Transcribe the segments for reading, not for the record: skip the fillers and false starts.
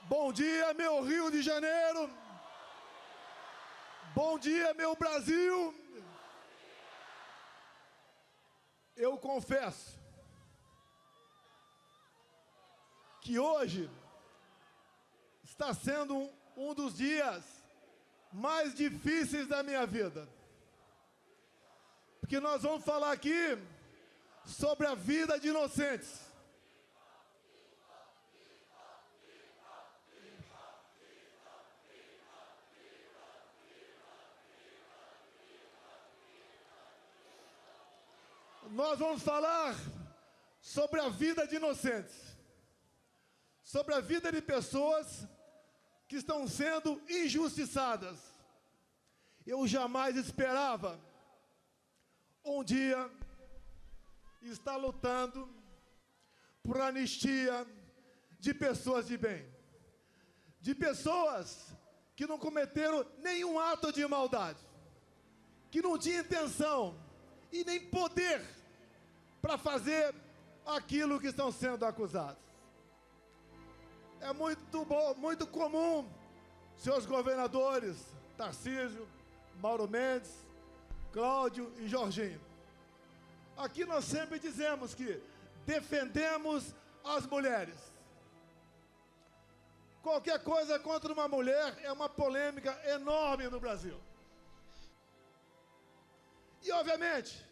Bom dia, meu Rio de Janeiro. Bom dia, meu Brasil. Eu confesso que hoje está sendo um dos dias mais difíceis da minha vida. Porque nós vamos falar aqui sobre a vida de inocentes. Nós vamos falar sobre a vida de inocentes, sobre a vida de pessoas que estão sendo injustiçadas. Eu jamais esperava um dia estar lutando por anistia de pessoas de bem, de pessoas que não cometeram nenhum ato de maldade, que não tinham intenção e nem poder para fazer aquilo que estão sendo acusados. É muito comum, seus governadores, Tarcísio, Mauro Mendes, Cláudio e Jorginho. Aqui nós sempre dizemos que defendemos as mulheres. Qualquer coisa contra uma mulher é uma polêmica enorme no Brasil. E, obviamente,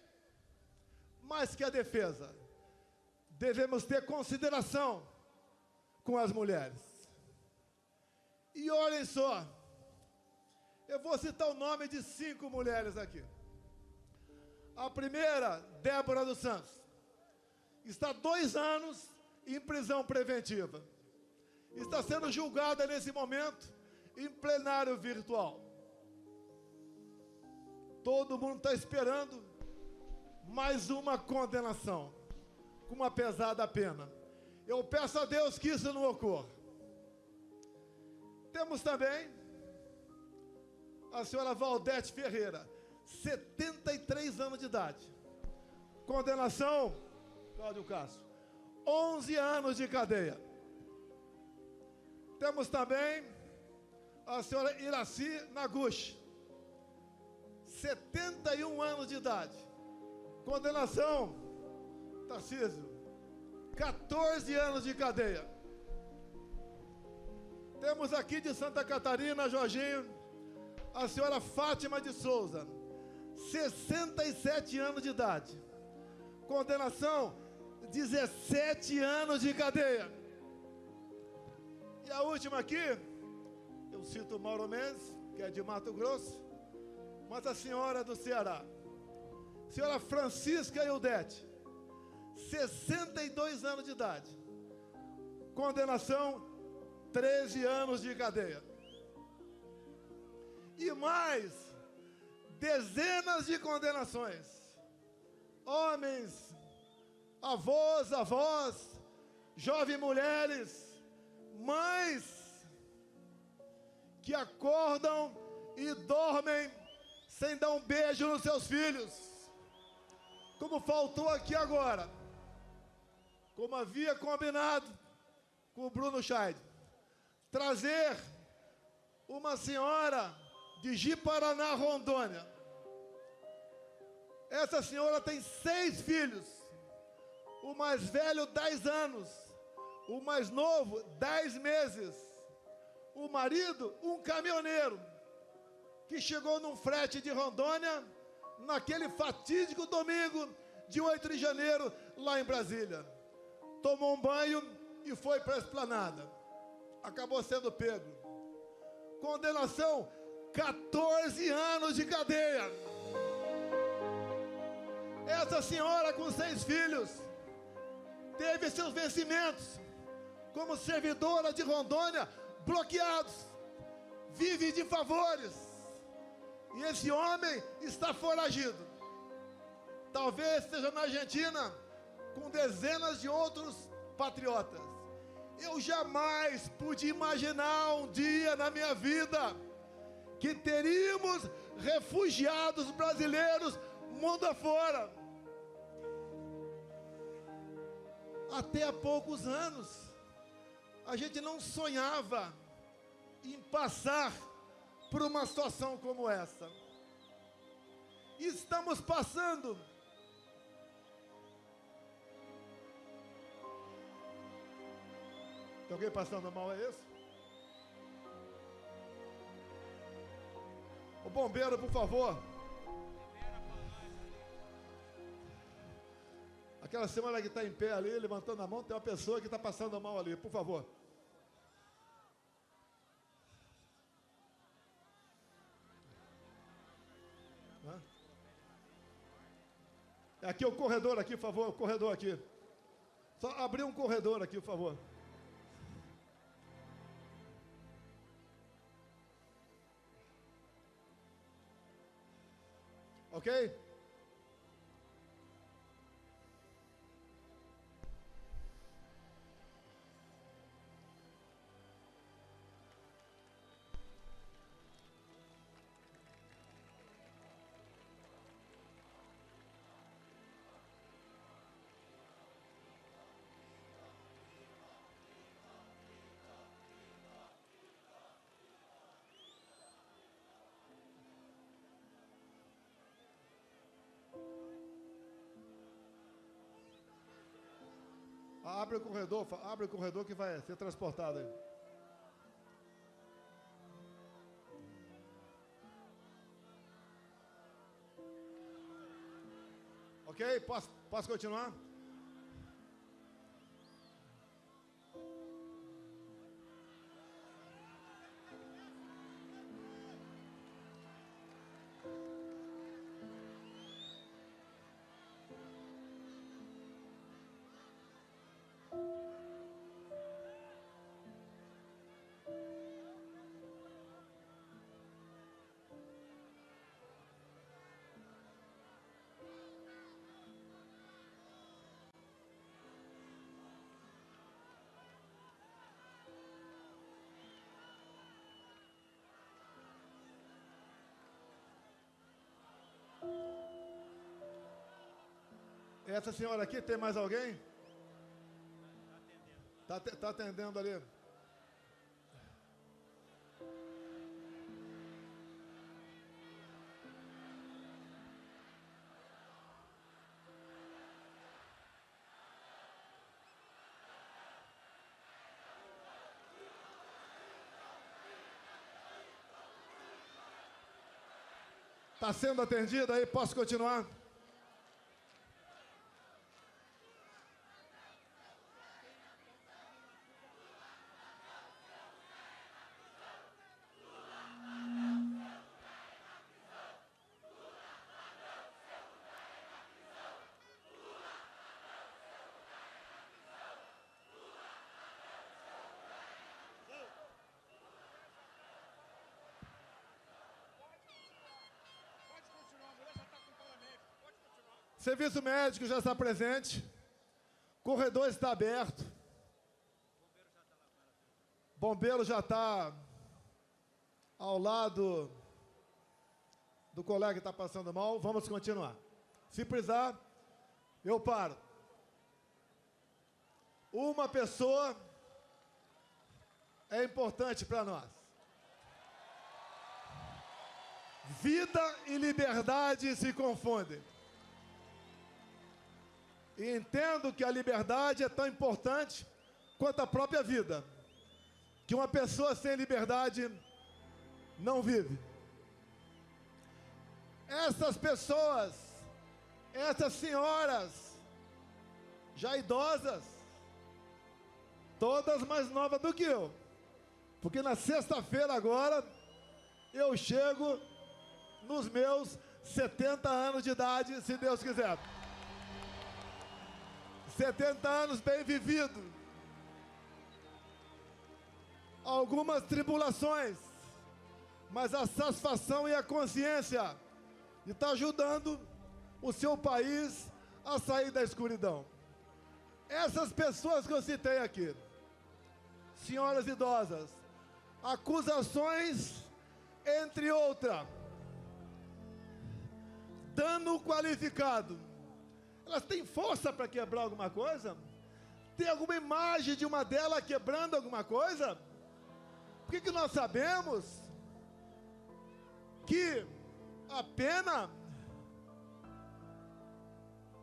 mais que a defesa, devemos ter consideração com as mulheres. E olhem só, eu vou citar o nome de 5 mulheres aqui. A primeira, Débora dos Santos, está 2 anos em prisão preventiva. Está sendo julgada nesse momento em plenário virtual. Todo mundo está esperando mais uma condenação, com uma pesada pena. Eu peço a Deus que isso não ocorra. Temos também a senhora Valdete Ferreira, 73 anos de idade. Condenação, Cláudio Castro, 11 anos de cadeia. Temos também a senhora Iraci Naguchi, 71 anos de idade. Condenação, Tarcísio, 14 anos de cadeia. Temos aqui de Santa Catarina, Jorginho, a senhora Fátima de Souza, 67 anos de idade. Condenação, 17 anos de cadeia. E a última aqui, eu cito Mauro Mendes, que é de Mato Grosso, mas a senhora do Ceará, senhora Francisca Eudete, 62 anos de idade. Condenação, 13 anos de cadeia. E mais dezenas de condenações. Homens, avós, jovens mulheres, mães que acordam e dormem sem dar um beijo nos seus filhos, como faltou aqui agora, como havia combinado com o Bruno Scheid, trazer uma senhora de Ji-Paraná, Rondônia. Essa senhora tem 6 filhos, o mais velho 10 anos, o mais novo 10 meses, o marido um caminhoneiro, que chegou num frete de Rondônia, naquele fatídico domingo de 8 de janeiro, lá em Brasília. Tomou um banho e foi para a esplanada. Acabou sendo pego. Condenação, 14 anos de cadeia. Essa senhora com 6 filhos teve seus vencimentos como servidora de Rondônia bloqueados. Vive de favores. E esse homem está foragido. Talvez esteja na Argentina com dezenas de outros patriotas. Eu jamais pude imaginar um dia na minha vida que teríamos refugiados brasileiros mundo afora. Até há poucos anos, A gente não sonhava em passar por uma situação como essa. E estamos passando. Tem alguém passando mal, é isso? O bombeiro, por favor. Aquela senhora que está em pé ali, levantando a mão, tem uma pessoa que está passando mal ali, por favor. É aqui o corredor aqui, por favor, o corredor aqui. Só abrir um corredor aqui, por favor. Ok? Abre o corredor que vai ser transportado aí. Ok? Posso continuar? Essa senhora aqui, tem mais alguém? Tá atendendo ali. Está sendo atendida aí, posso continuar? Serviço médico já está presente. Corredor está aberto. Bombeiro já está ao lado do colega que está passando mal. Vamos continuar. Se precisar, eu paro. Uma pessoa é importante para nós. Vida e liberdade se confundem. E entendo que a liberdade é tão importante quanto a própria vida. Que uma pessoa sem liberdade não vive. Essas pessoas, essas senhoras, já idosas, todas mais novas do que eu. Porque na sexta-feira agora, eu chego nos meus 70 anos de idade, se Deus quiser. 70 anos bem vividos. Algumas tribulações, mas a satisfação e a consciência de estar ajudando o seu país a sair da escuridão. Essas pessoas que eu citei aqui, senhoras idosas, acusações, entre outras, dano qualificado. Elas têm força para quebrar alguma coisa? Tem alguma imagem de uma delas quebrando alguma coisa? Por que nós sabemos que a pena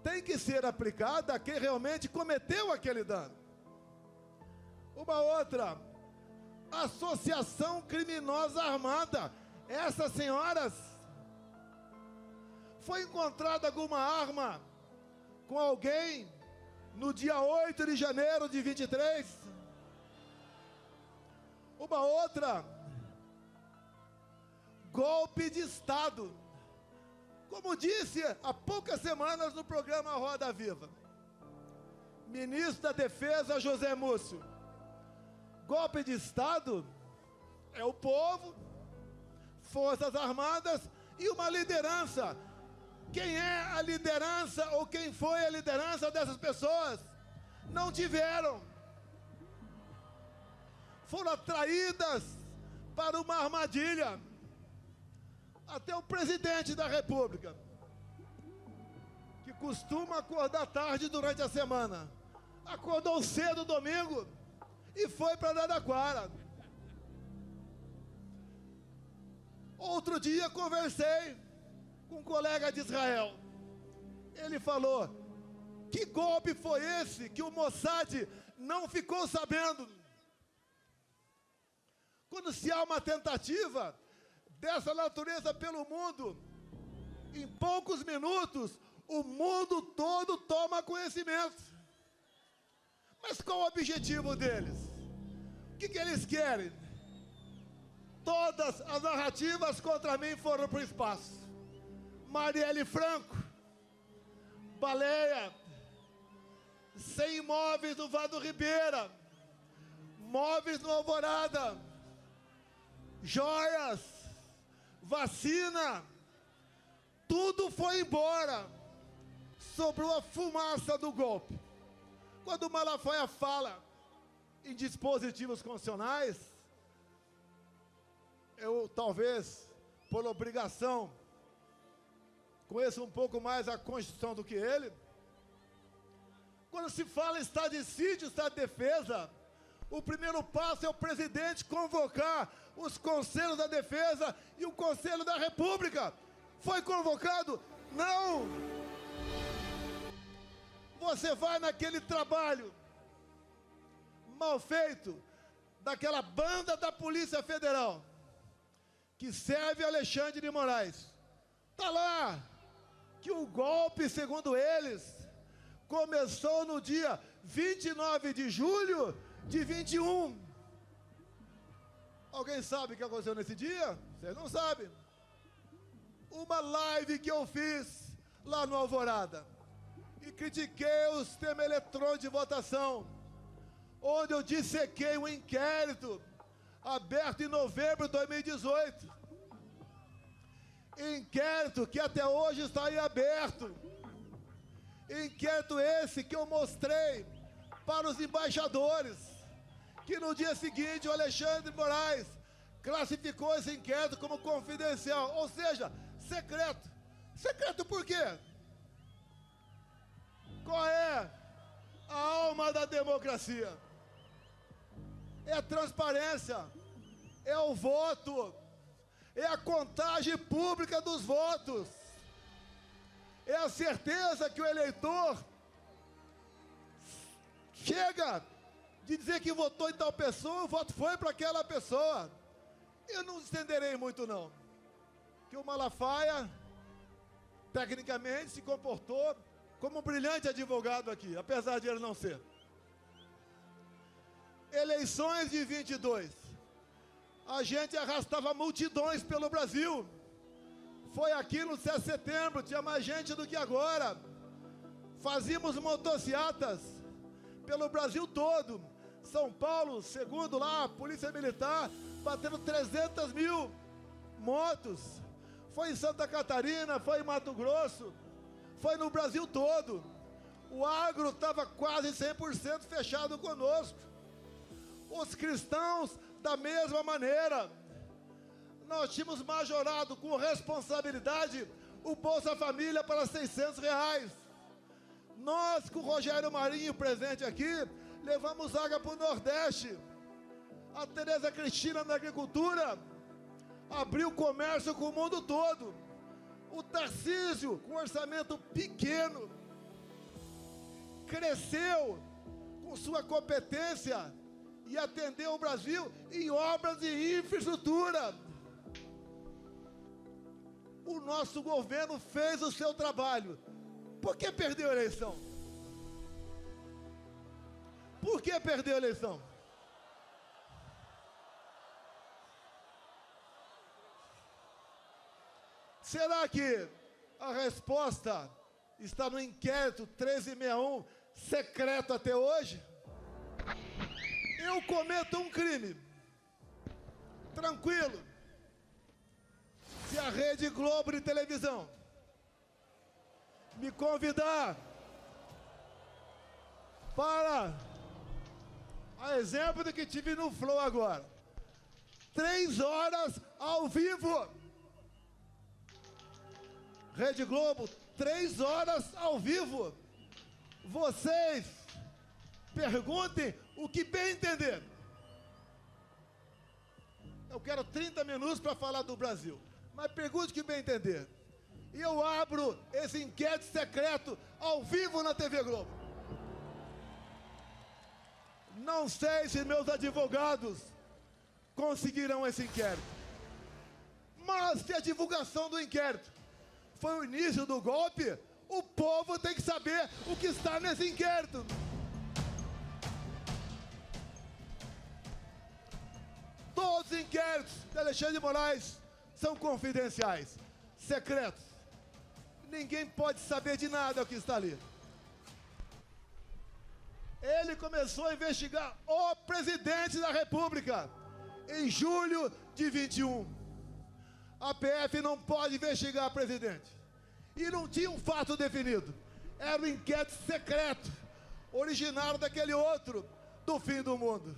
tem que ser aplicada a quem realmente cometeu aquele dano? Uma outra, associação criminosa armada. Essas senhoras, foi encontrada alguma arma com alguém no dia 8 de janeiro de 23? Uma outra, golpe de Estado. Como disse há poucas semanas no programa Roda Viva, ministro da Defesa José Múcio, golpe de Estado é o povo, Forças Armadas e uma liderança. Quem é a liderança ou quem foi a liderança dessas pessoas? Não tiveram. Foram atraídas para uma armadilha. Até o presidente da República, que costuma acordar tarde durante a semana, acordou cedo domingo e foi para Araraquara. Outro dia conversei com um colega de Israel. Ele falou: que golpe foi esse que o Mossad não ficou sabendo? Quando se há uma tentativa dessa natureza pelo mundo, em poucos minutos, o mundo todo toma conhecimento. Mas qual o objetivo deles? O que eles querem? Todas as narrativas contra mim foram para o espaço. Marielle Franco, baleia, 100 imóveis no Vado Ribeira, móveis no Alvorada, joias, vacina, tudo foi embora. Sobrou a fumaça do golpe. Quando o Malafaia fala em dispositivos constitucionais, eu talvez, por obrigação, conheço um pouco mais a Constituição do que ele. Quando se fala em estado de sítio, estado de defesa, o primeiro passo é o presidente convocar os conselhos da defesa e o Conselho da República. Foi convocado? Não! Você vai naquele trabalho mal feito daquela banda da Polícia Federal que serve Alexandre de Moraes. Está lá que o golpe, segundo eles, começou no dia 29 de julho de 21. Alguém sabe o que aconteceu nesse dia? Vocês não sabem. Uma live que eu fiz lá no Alvorada e critiquei o sistema eletrônico de votação, onde eu dissequei um inquérito aberto em novembro de 2018. Inquérito que até hoje está em aberto. Inquérito esse que eu mostrei para os embaixadores, que no dia seguinte o Alexandre de Moraes classificou esse inquérito como confidencial, ou seja, secreto. Secreto por quê? Qual é a alma da democracia? É a transparência, é o voto, é a contagem pública dos votos, é a certeza que o eleitor chega de dizer que votou em tal pessoa, o voto foi para aquela pessoa. Eu não estenderei muito não, que o Malafaia tecnicamente se comportou como um brilhante advogado aqui, apesar de ele não ser. Eleições de 22, a gente arrastava multidões pelo Brasil. Foi aqui no 7 de setembro, tinha mais gente do que agora. Fazíamos motocicletas pelo Brasil todo. São Paulo, segundo lá, a Polícia Militar, batendo 300 mil motos. Foi em Santa Catarina, foi em Mato Grosso, foi no Brasil todo. O agro estava quase 100% fechado conosco. Os cristãos, da mesma maneira. Nós tínhamos majorado com responsabilidade o Bolsa Família para R$600. Nós, com o Rogério Marinho presente aqui, levamos água para o Nordeste. A Tereza Cristina na agricultura abriu comércio com o mundo todo. O Tarcísio, com orçamento pequeno, cresceu com sua competência e atendeu o Brasil em obras de infraestrutura. O nosso governo fez o seu trabalho. Por que perdeu a eleição? Por que perdeu a eleição? Será que a resposta está no inquérito 1361, secreto até hoje? Eu cometo um crime, tranquilo, se a Rede Globo de televisão me convidar para, a exemplo do que tive no Flow agora, 3 horas ao vivo, Rede Globo, 3 horas ao vivo. Vocês perguntem o que bem entender. Eu quero 30 minutos para falar do Brasil, mas pergunte o que bem entender. E eu abro esse inquérito secreto ao vivo na TV Globo. Não sei se meus advogados conseguirão esse inquérito. Mas se a divulgação do inquérito foi o início do golpe, o povo tem que saber o que está nesse inquérito. Todos os inquéritos de Alexandre de Moraes são confidenciais, secretos. Ninguém pode saber de nada o que está ali. Ele começou a investigar o presidente da República em julho de 21. A PF não pode investigar presidente. E não tinha um fato definido. Era um inquérito secreto, originário daquele outro, do fim do mundo.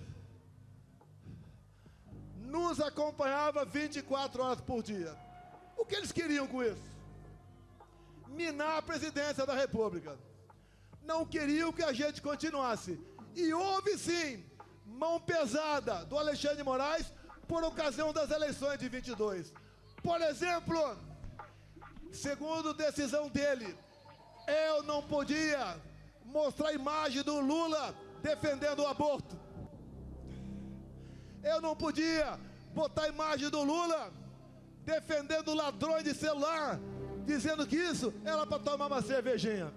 Nos acompanhava 24 horas por dia. O que eles queriam com isso? Minar a presidência da República. Não queriam que a gente continuasse. E houve sim mão pesada do Alexandre de Moraes por ocasião das eleições de 22. Por exemplo, segundo decisão dele, eu não podia mostrar a imagem do Lula defendendo o aborto. Eu não podia botar a imagem do Lula defendendo ladrões de celular, dizendo que isso era para tomar uma cervejinha.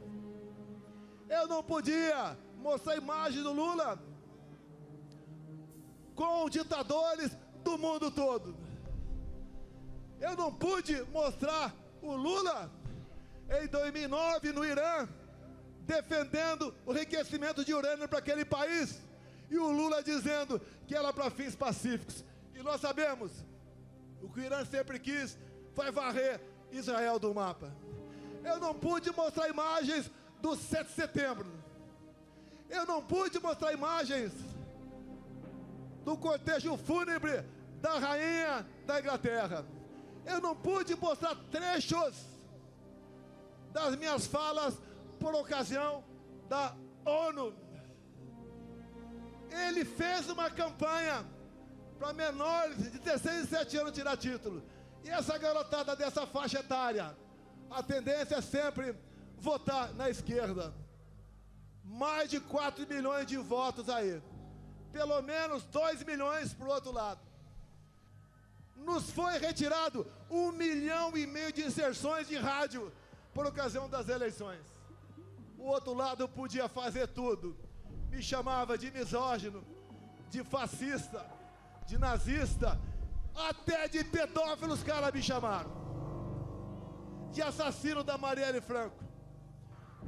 Eu não podia mostrar a imagem do Lula com ditadores do mundo todo. Eu não pude mostrar o Lula em 2009 no Irã defendendo o enriquecimento de urânio para aquele país e o Lula dizendo que era para fins pacíficos. E nós sabemos, o que o Irã sempre quis foi varrer Israel do mapa. Eu não pude mostrar imagens do 7 de setembro. Eu não pude mostrar imagens do cortejo fúnebre da rainha da Inglaterra. Eu não pude mostrar trechos das minhas falas por ocasião da ONU. Ele fez uma campanha para menores de 16 e 17 anos tirar título. E essa garotada dessa faixa etária, a tendência é sempre votar na esquerda. Mais de 4 milhões de votos aí. Pelo menos 2 milhões para o outro lado. Nos foi retirado 1,5 milhão de inserções de rádio por ocasião das eleições. O outro lado podia fazer tudo. Me chamava de misógino, de fascista, de nazista, até de pedófilo os caras me chamaram. De assassino da Marielle Franco.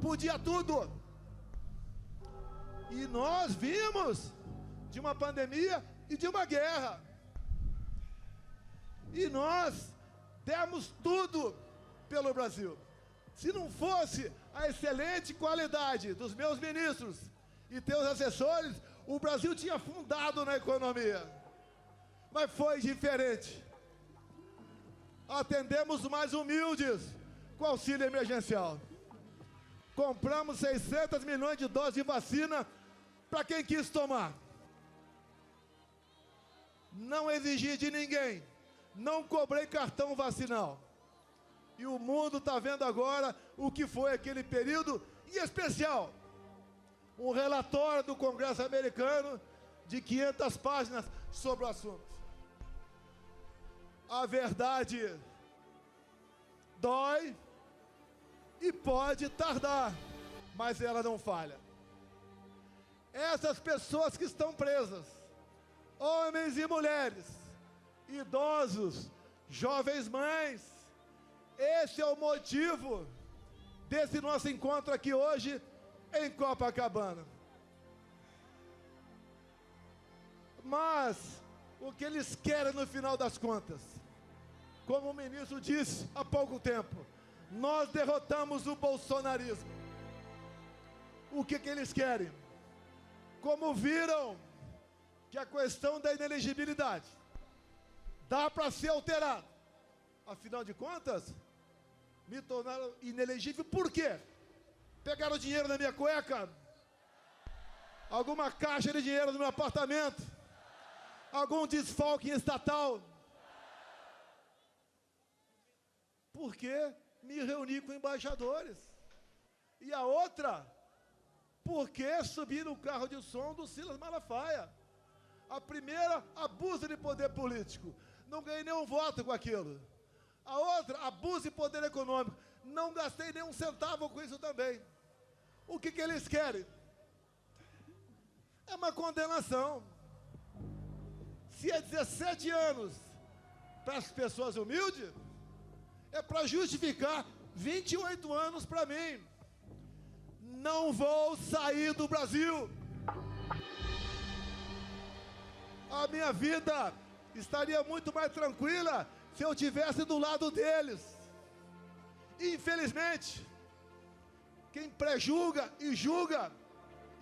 Podia tudo. E nós vimos de uma pandemia e de uma guerra. E nós demos tudo pelo Brasil. Se não fosse a excelente qualidade dos meus ministros e teus assessores, o Brasil tinha afundado na economia. Mas foi diferente. Atendemos mais humildes com auxílio emergencial. Compramos 600 milhões de doses de vacina para quem quis tomar. Não exigi de ninguém. Não cobrei cartão vacinal. E o mundo está vendo agora o que foi aquele período, em especial, um relatório do Congresso americano de 500 páginas sobre o assunto. A verdade dói e pode tardar, mas ela não falha. Essas pessoas que estão presas, homens e mulheres, idosos, jovens mães, esse é o motivo desse nosso encontro aqui hoje em Copacabana. Mas o que eles querem no final das contas, como o ministro disse há pouco tempo, nós derrotamos o bolsonarismo. O que eles querem? Como viram que a questão da inelegibilidade dá para ser alterada, afinal de contas, me tornaram inelegível por quê? Pegaram dinheiro na minha cueca? Alguma caixa de dinheiro no meu apartamento? Algum desfalque estatal? Porque me reuni com embaixadores. E a outra, porque subi no carro de som do Silas Malafaia. A primeira, abuso de poder político. Não ganhei nenhum voto com aquilo. A outra, abuso de poder econômico. Não gastei nem um centavo com isso também. O que eles querem? É uma condenação. Se é 17 anos para as pessoas humildes, é para justificar 28 anos para mim. Não vou sair do Brasil. A minha vida estaria muito mais tranquila se eu estivesse do lado deles. Infelizmente, quem prejulga e julga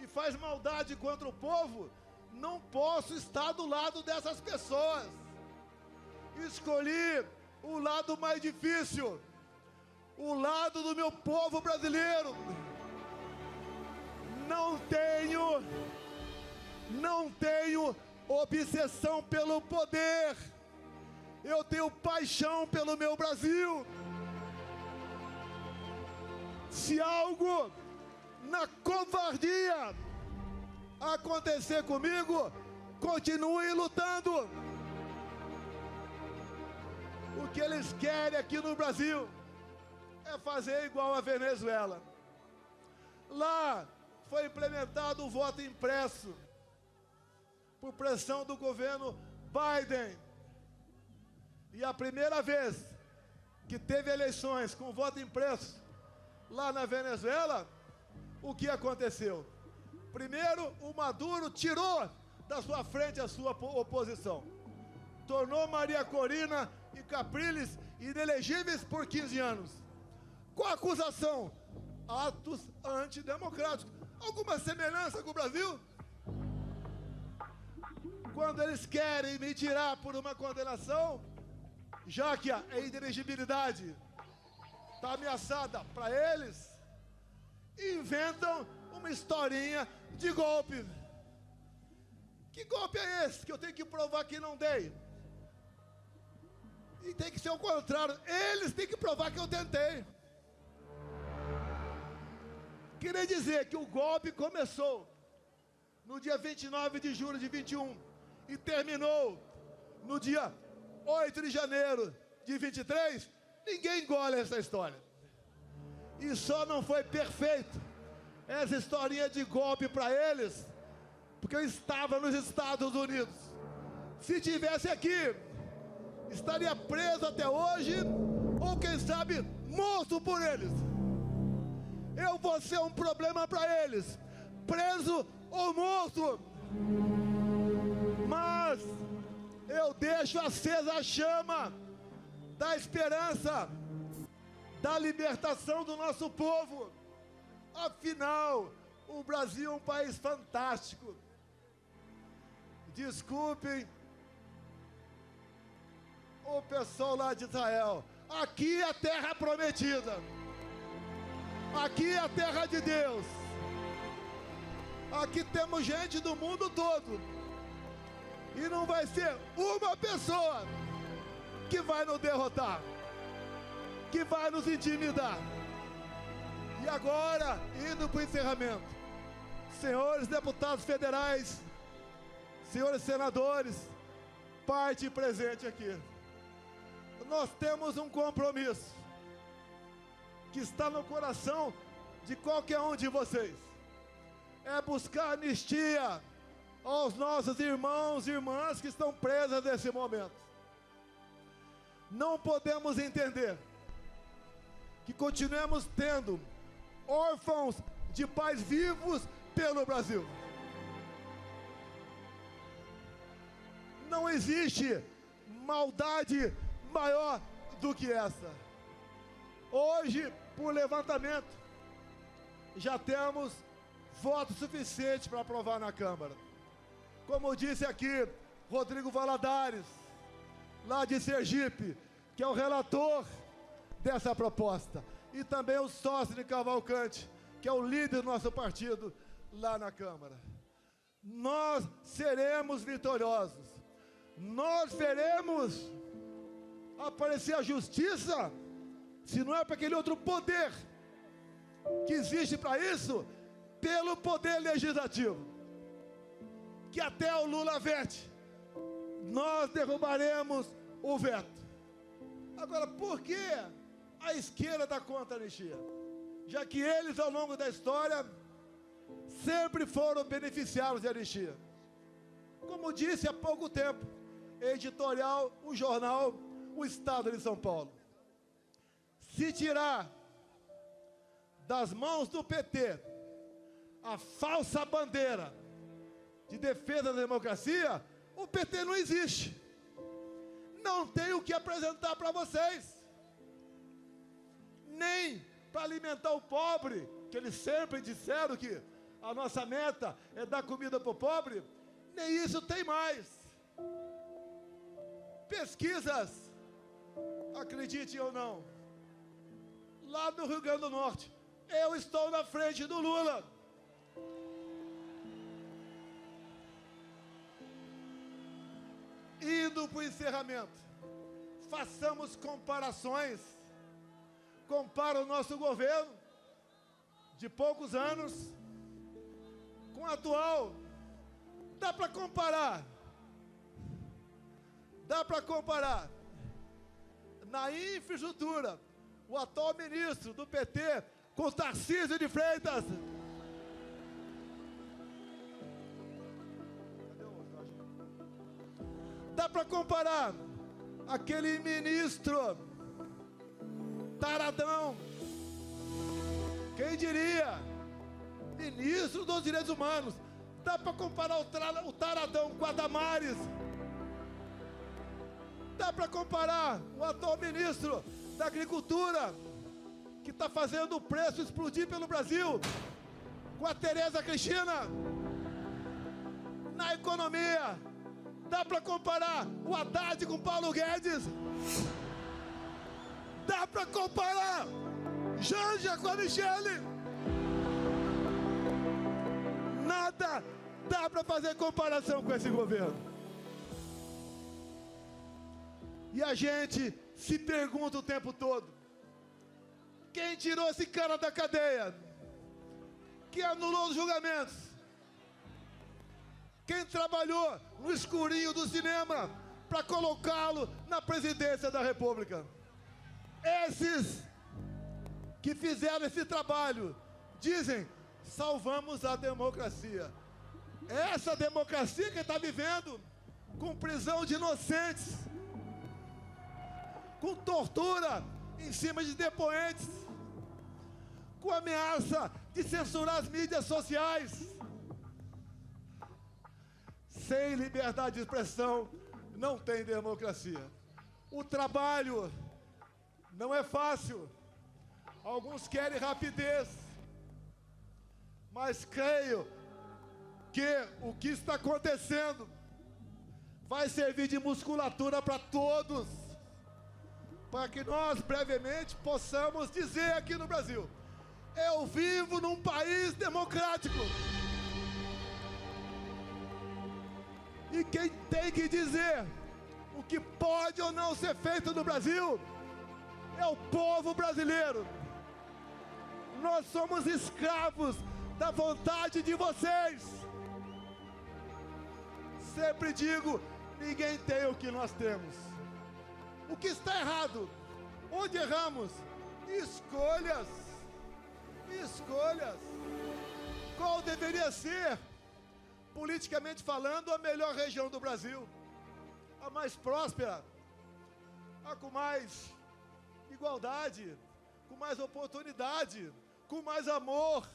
e faz maldade contra o povo, não posso estar do lado dessas pessoas. Escolhi o lado mais difícil, o lado do meu povo brasileiro. Não tenho obsessão pelo poder. Eu tenho paixão pelo meu Brasil. Se algo na covardia acontecer comigo, continue lutando. O que eles querem aqui no Brasil é fazer igual a Venezuela. Lá foi implementado o voto impresso por pressão do governo Biden. E a primeira vez que teve eleições com voto impresso lá na Venezuela, o que aconteceu? Primeiro, o Maduro tirou da sua frente a sua oposição. Tornou Maria Corina e Capriles inelegíveis por 15 anos. Qual a acusação? Atos antidemocráticos. Alguma semelhança com o Brasil? Quando eles querem me tirar por uma condenação, já que a inelegibilidade está ameaçada para eles, inventam uma historinha de golpe. Que golpe é esse que eu tenho que provar que não dei? E tem que ser o contrário. Eles têm que provar que eu tentei. Queria dizer que o golpe começou no dia 29 de julho de 21 e terminou no dia 8 de janeiro de 23. Ninguém engole essa história. E só não foi perfeito essa historinha de golpe para eles, porque eu estava nos Estados Unidos. Se tivesse aqui, estaria preso até hoje, ou quem sabe, morto por eles. Eu vou ser um problema para eles, preso ou morto. Mas eu deixo acesa a chama da esperança, da libertação do nosso povo. Afinal, o Brasil é um país fantástico. Desculpem o pessoal lá de Israel. Aqui é a terra prometida. Aqui é a terra de Deus. Aqui temos gente do mundo todo. E não vai ser uma pessoa que vai nos derrotar, que vai nos intimidar. E agora, indo para o encerramento, senhores deputados federais, senhores senadores, parte presente aqui, nós temos um compromisso que está no coração de qualquer um de vocês. É buscar anistia aos nossos irmãos e irmãs que estão presas nesse momento. Não podemos entender que continuemos tendo órfãos de pais vivos pelo Brasil. Não existe maldade maior do que essa. Hoje, por levantamento, já temos votos suficientes para aprovar na Câmara. Como disse aqui Rodrigo Valadares, lá de Sergipe, que é o relator dessa proposta, e também o sócio de Cavalcante, que é o líder do nosso partido lá na Câmara. Nós seremos vitoriosos. Nós veremos aparecer a justiça, se não é para aquele outro poder que existe para isso, pelo poder legislativo, que até o Lula vete. Nós derrubaremos o veto. Agora, por que a esquerda está contra a anistia? Já que eles, ao longo da história, sempre foram beneficiários de anistia. Como disse há pouco tempo, editorial, o jornal, o Estado de São Paulo. Se tirar das mãos do PT a falsa bandeira de defesa da democracia, o PT não existe. Não tem o que apresentar para vocês. Nem para alimentar o pobre, que eles sempre disseram que a nossa meta é dar comida para o pobre, nem isso tem mais. Pesquisas, acreditem ou não, lá no Rio Grande do Norte, eu estou na frente do Lula. Indo para o encerramento, façamos comparações. Compara o nosso governo de poucos anos com o atual. Dá para comparar. Dá para comparar. Na infraestrutura, o atual ministro do PT com Tarcísio de Freitas. Dá para comparar aquele ministro taradão, quem diria, ministro dos Direitos Humanos. Dá para comparar o taradão com a Damares. Dá para comparar o atual ministro da Agricultura, que está fazendo o preço explodir pelo Brasil, com a Tereza Cristina. Na economia, dá para comparar o Haddad com Paulo Guedes. Dá para comparar Janja com a Michele. Nada dá para fazer comparação com esse governo. E a gente se pergunta o tempo todo: quem tirou esse cara da cadeia? Quem anulou os julgamentos? Quem trabalhou no escurinho do cinema para colocá-lo na presidência da República? Esses que fizeram esse trabalho dizem: salvamos a democracia. Essa democracia que está vivendo com prisão de inocentes, com tortura em cima de depoentes, com ameaça de censurar as mídias sociais. Sem liberdade de expressão não tem democracia. O trabalho não é fácil. Alguns querem rapidez, mas creio que o que está acontecendo vai servir de musculatura para todos, para que nós brevemente possamos dizer aqui no Brasil Eu vivo num país democrático. E quem tem que dizer o que pode ou não ser feito no Brasil é o povo brasileiro. Nós somos escravos da vontade de vocês. Sempre digo, ninguém tem o que nós temos. O que está errado? Onde erramos? Escolhas. Escolhas. Qual deveria ser, politicamente falando, a melhor região do Brasil? A mais próspera, a com mais igualdade, com mais oportunidade, com mais amor.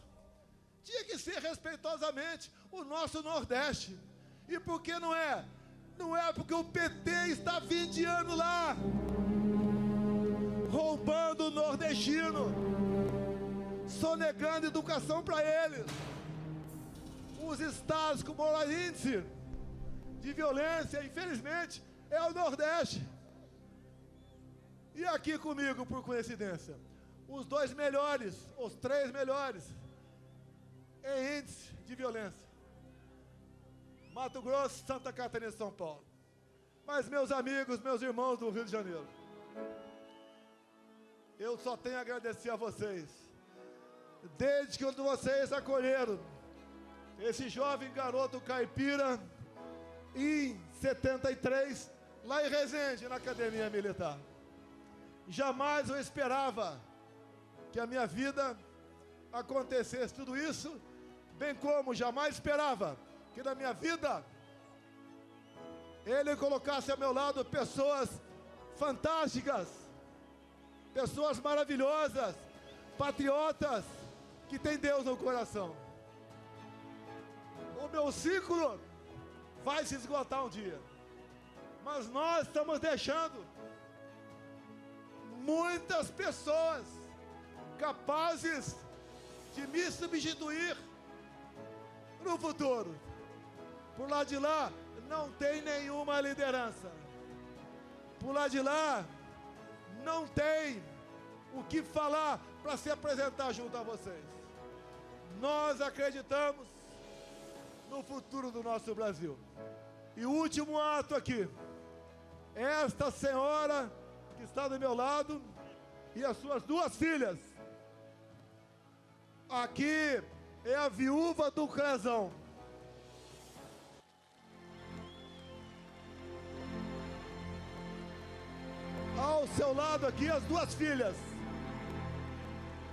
Tinha que ser respeitosamente o nosso Nordeste. E por que não é? Não é porque o PT está há 20 anos lá, roubando o nordestino, sonegando educação para eles. Os estados com maior índice de violência, infelizmente, é o Nordeste. E aqui comigo, por coincidência, os 2 melhores, os 3 melhores em índice de violência: Mato Grosso, Santa Catarina e São Paulo. Mas, meus amigos, meus irmãos do Rio de Janeiro, eu só tenho a agradecer a vocês. Desde que vocês acolheram esse jovem garoto caipira em 73, lá em Resende, na Academia Militar. Jamais eu esperava que a minha vida acontecesse tudo isso, bem como jamais esperava que na minha vida Ele colocasse ao meu lado pessoas fantásticas, pessoas maravilhosas, patriotas, que têm Deus no coração. O meu ciclo vai se esgotar um dia, mas nós estamos deixando muitas pessoas capazes de me substituir no futuro. Por lá de lá não tem nenhuma liderança. Por lá de lá não tem o que falar para se apresentar junto a vocês. Nós acreditamos no futuro do nosso Brasil. E o último ato aqui, esta senhora que está do meu lado e as suas 2 filhas. Aqui é a viúva do Crezão. Ao seu lado aqui as 2 filhas.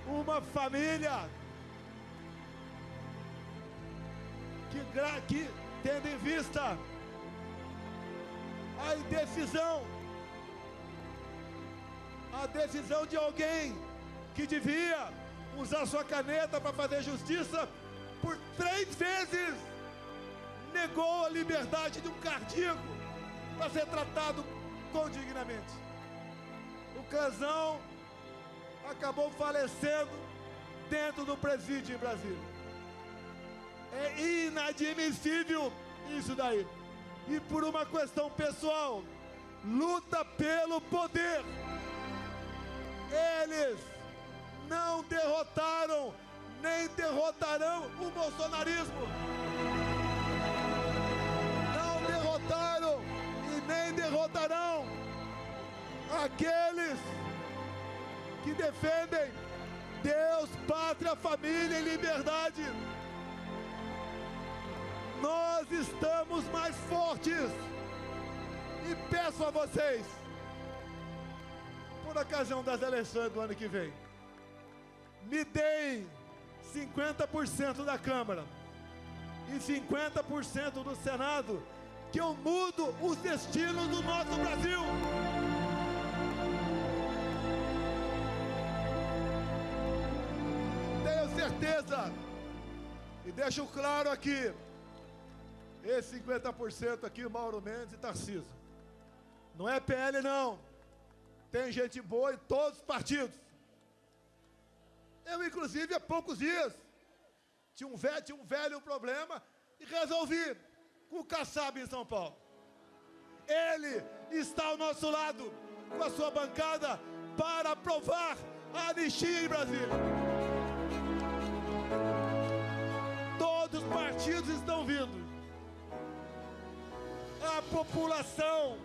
Uma família que tendo em vista a decisão de alguém que devia usar sua caneta para fazer justiça, por 3 vezes negou a liberdade de um cardíaco para ser tratado condignamente. O Crezão acabou falecendo dentro do presídio em Brasília. É inadmissível isso daí. E por uma questão pessoal, luta pelo poder. Eles não derrotaram, nem derrotarão o bolsonarismo. Não derrotaram e nem derrotarão aqueles que defendem Deus, pátria, família e liberdade. Nós estamos mais fortes. E peço a vocês, por ocasião das eleições do ano que vem, me deem 50% da Câmara e 50% do Senado, que eu mudo os destinos do nosso Brasil. Tenho certeza, e deixo claro aqui, esse 50% aqui, Mauro Mendes e Tarcísio, não é PL não, tem gente boa em todos os partidos. Eu, inclusive, há poucos dias, tinha um velho problema e resolvi com o Kassab em São Paulo. Ele está ao nosso lado, com a sua bancada, para aprovar a anistia em Brasília. bandidos estão vindo. A população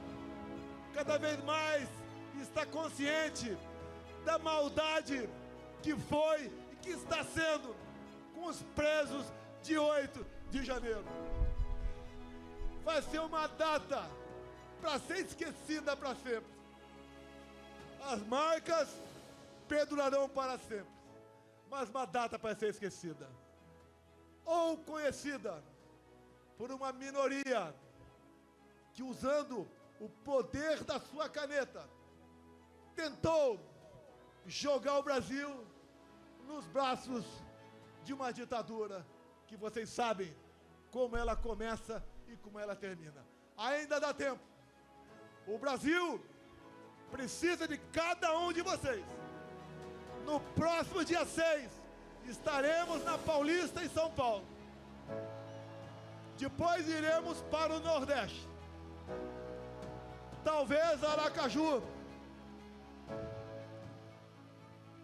cada vez mais está consciente da maldade que foi e que está sendo com os presos de 8 de janeiro. Vai ser uma data para ser esquecida para sempre. As marcas perdurarão para sempre, mas uma data para ser esquecida ou conhecida por uma minoria que, usando o poder da sua caneta, tentou jogar o Brasil nos braços de uma ditadura que vocês sabem como ela começa e como ela termina. Ainda dá tempo. O Brasil precisa de cada um de vocês. No próximo dia 6, estaremos na Paulista, em São Paulo. Depois iremos para o Nordeste. Talvez Aracaju,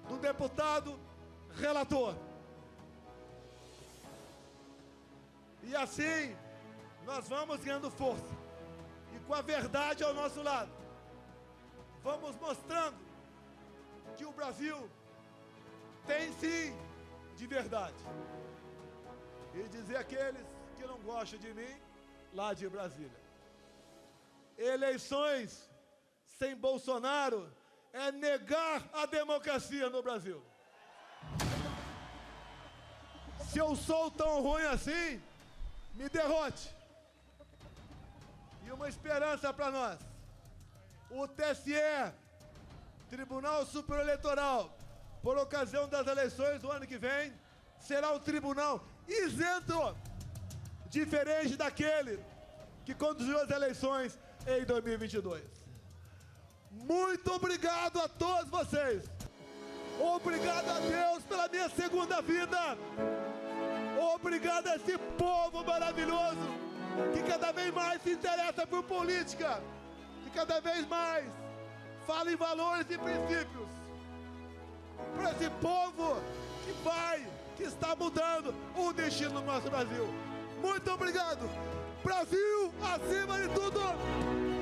do deputado relator. E assim, nós vamos ganhando força. E com a verdade ao nosso lado, vamos mostrando que o Brasil tem sim de verdade. E dizer àqueles que não gostam de mim, lá de Brasília: eleições sem Bolsonaro é negar a democracia no Brasil. Se eu sou tão ruim assim, me derrote. E uma esperança para nós: o TSE, Tribunal Superior Eleitoral, por ocasião das eleições do ano que vem, será um tribunal isento, diferente daquele que conduziu as eleições em 2022. Muito obrigado a todos vocês. Obrigado a Deus pela minha segunda vida. Obrigado a esse povo maravilhoso que cada vez mais se interessa por política, que cada vez mais fala em valores e princípios. Para esse povo que está mudando o destino do nosso Brasil. Muito obrigado. Brasil acima de tudo.